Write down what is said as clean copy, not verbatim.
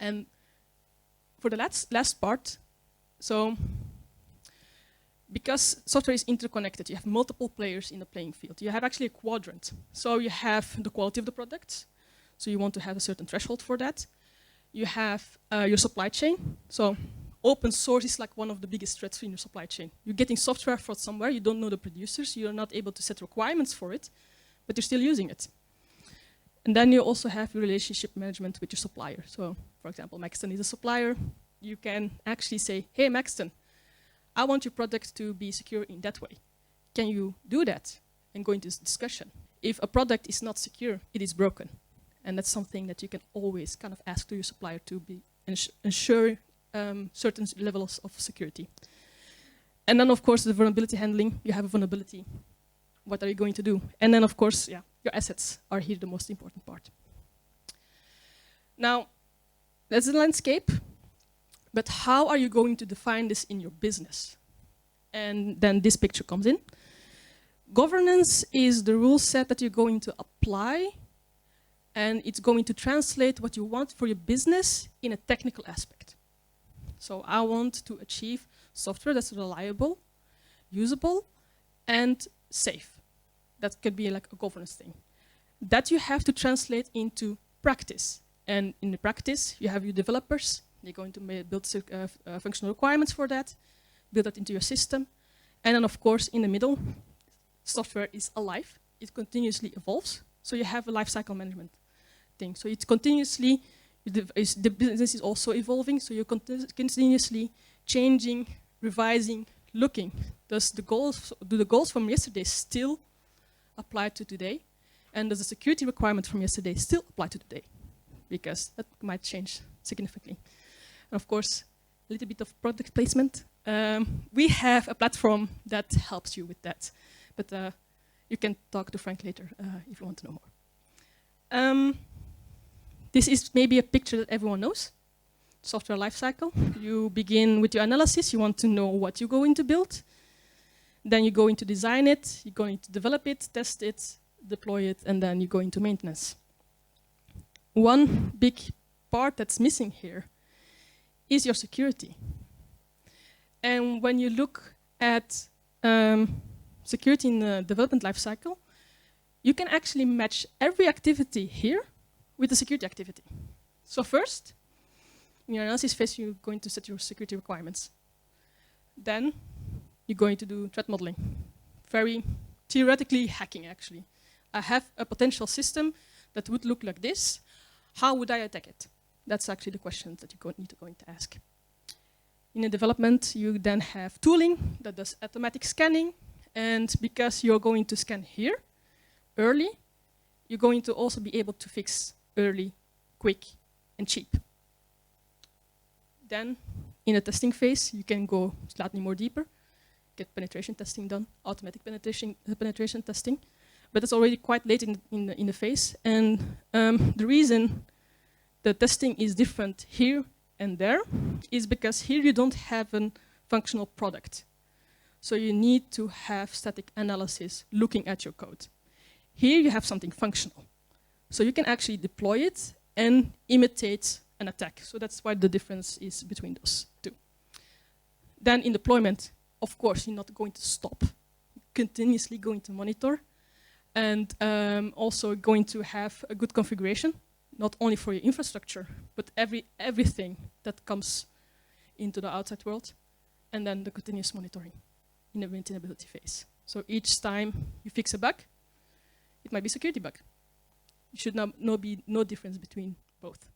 And for the last part, so because software is interconnected, you have multiple players in the playing field. You have actually a quadrant. So you have the quality of the product. So you want to have a certain threshold for that. You have your supply chain. So open source is like one of the biggest threats in your supply chain. You're getting software from somewhere, you don't know the producers, you're not able to set requirements for it, but you're still using it. And then you also have your relationship management with your supplier. So, for example, Maxxton is a supplier. You can actually say, hey, Maxxton, I want your product to be secure in that way. Can you do that? And go into this discussion. If a product is not secure, it is broken. And that's something that you can always kind of ask to your supplier to be ensure certain levels of security. And then, of course, the vulnerability handling. You have a vulnerability. What are you going to do? And then, of course, yeah, your assets are here the most important part. Now, that's the landscape. But how are you going to define this in your business? And then this picture comes in. Governance is the rule set that you're going to apply, and it's going to translate what you want for your business in a technical aspect. So I want to achieve software that's reliable, usable, and safe. That could be like a governance thing. That you have to translate into practice. And in the practice, you have your developers. They're going to build functional requirements for that, build that into your system. And then, of course, in the middle, software is alive. It continuously evolves. So you have a lifecycle management thing. So it's continuously, the business is also evolving. So you're continuously changing, revising, looking. Do the goals from yesterday still apply to today? And does the security requirement from yesterday still apply to today? Because that might change significantly. And of course, a little bit of product placement. We have a platform that helps you with that. But you can talk to Frank later if you want to know more. This is maybe a picture that everyone knows. Software lifecycle. You begin with your analysis. You want to know what you're going to build. Then you go into design it. You're going to develop it, test it, deploy it, and then you go into maintenance. One big part that's missing here is your security. And when you look at security in the development lifecycle, you can actually match every activity here with the security activity. So first, in your analysis phase, you're going to set your security requirements. Then you're going to do threat modeling. Very theoretically hacking, actually. I have a potential system that would look like this. How would I attack it? That's actually the question that you need to ask. In the development, you then have tooling that does automatic scanning. And because you're going to scan here early, you're going to also be able to fix early, quick, and cheap. Then, in the testing phase, you can go slightly more deeper, get penetration testing done, automatic penetration testing. But it's already quite late in the phase. And the reason the testing is different here and there is because here you don't have a functional product. So you need to have static analysis looking at your code. Here you have something functional. So you can actually deploy it and imitate an attack. So that's why the difference is between those two. Then in deployment, of course, you're not going to stop. You're continuously going to monitor. And also going to have a good configuration, not only for your infrastructure, but everything that comes into the outside world. And then the continuous monitoring in the maintainability phase. So each time you fix a bug, it might be a security bug. You should be no difference between both.